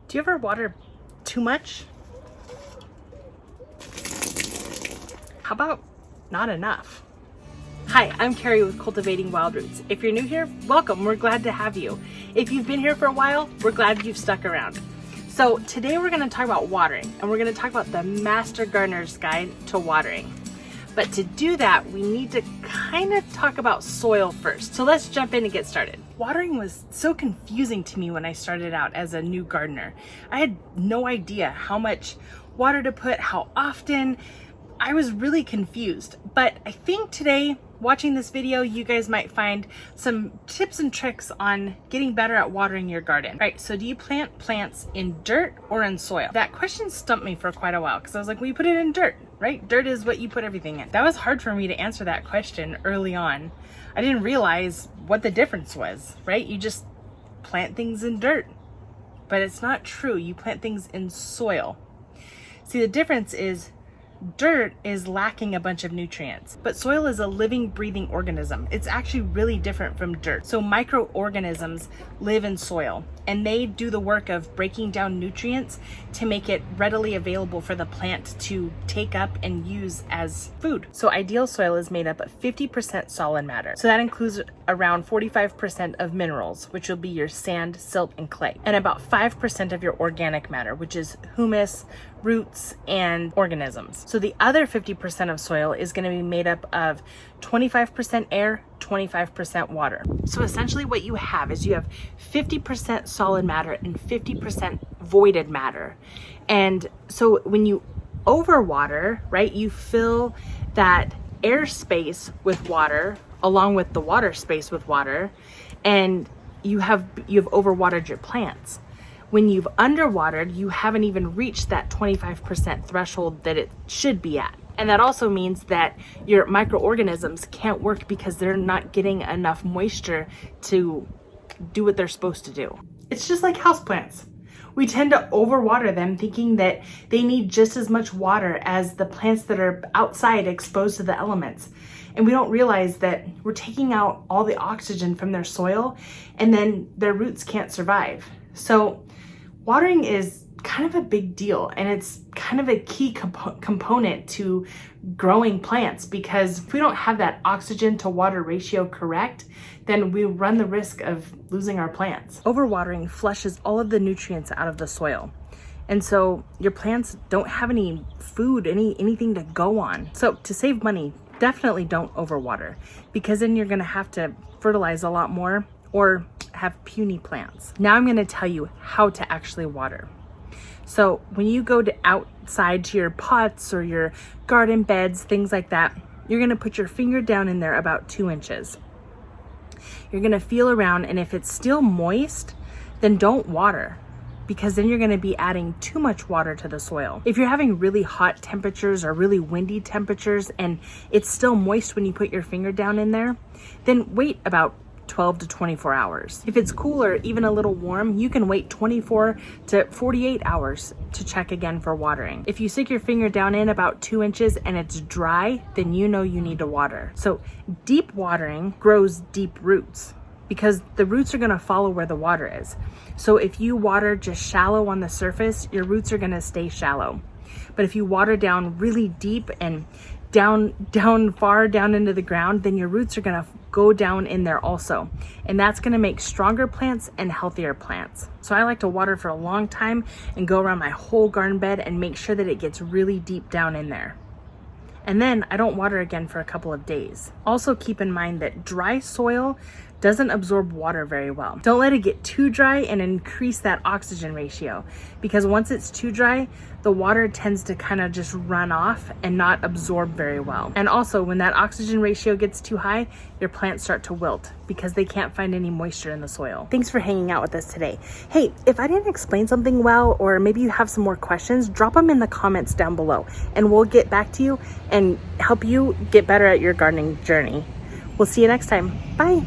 Do you ever water too much? How about not enough? Hi, I'm Carrie with Cultivating Wild Roots. If you're new here, welcome. We're glad to have you. If you've been here for a while, we're glad you've stuck around. So today we're going to talk about watering, and we're going to talk about the Master Gardener's Guide to Watering. But to do that, we need to kind of talk about soil first. So let's jump in and get started. Watering was so confusing to me when I started out as a new gardener. I had no idea how much water to put, how often. I was really confused. But I think today, watching this video, you guys might find some tips and tricks on getting better at watering your garden. All right, so do you plant plants in dirt or in soil? That question stumped me for quite a while because I was like, well, you put it in dirt, right? Dirt is what you put everything in. That was hard for me to answer that question early on. I didn't realize what the difference was, right? You just plant things in dirt, but it's not true. You plant things in soil. See, the difference is dirt is lacking a bunch of nutrients, but soil is a living, breathing organism. It's actually really different from dirt. So microorganisms live in soil, and they do the work of breaking down nutrients to make it readily available for the plant to take up and use as food. So ideal soil is made up of 50% solid matter. So that includes around 45% of minerals, which will be your sand, silt, and clay, and about 5% of your organic matter, which is humus, roots, and organisms. So the other 50% of soil is going to be made up of 25% air, 25% water. So essentially what you have is you have 50% solid matter and 50% voided matter. And so when you overwater, right, you fill that air space with water along with the water space with water, and you've overwatered your plants. When you've underwatered, you haven't even reached that 25% threshold that it should be at. And that also means that your microorganisms can't work because they're not getting enough moisture to do what they're supposed to do. It's just like houseplants. We tend to overwater them thinking that they need just as much water as the plants that are outside exposed to the elements. And we don't realize that we're taking out all the oxygen from their soil, and then their roots can't survive. So watering is kind of a big deal, and it's kind of a key component to growing plants, because if we don't have that oxygen to water ratio correct, then we run the risk of losing our plants. Overwatering flushes all of the nutrients out of the soil. And so your plants don't have any food, anything to go on. So to save money, definitely don't overwater, because then you're gonna have to fertilize a lot more or have puny plants. Now I'm gonna tell you how to actually water. So when you go outside to your pots or your garden beds, things like that, you're gonna put your finger down in there about 2 inches. You're gonna feel around, and if it's still moist, then don't water, because then you're gonna be adding too much water to the soil. If you're having really hot temperatures or really windy temperatures and it's still moist when you put your finger down in there, then wait about 12 to 24 hours. If it's cooler, even a little warm, you can wait 24 to 48 hours to check again for watering. If you stick your finger down in about 2 inches and it's dry, then you know you need to water. So deep watering grows deep roots, because the roots are gonna follow where the water is. So if you water just shallow on the surface, your roots are gonna stay shallow. But if you water down really deep and down far down into the ground, then your roots are gonna go down in there also. And that's gonna make stronger plants and healthier plants. So I like to water for a long time and go around my whole garden bed and make sure that it gets really deep down in there. And then I don't water again for a couple of days. Also keep in mind that dry soil doesn't absorb water very well. Don't let it get too dry and increase that oxygen ratio, because once it's too dry, the water tends to kind of just run off and not absorb very well. And also when that oxygen ratio gets too high, your plants start to wilt because they can't find any moisture in the soil. Thanks for hanging out with us today. Hey, if I didn't explain something well, or maybe you have some more questions, drop them in the comments down below and we'll get back to you and help you get better at your gardening journey. We'll see you next time. Bye.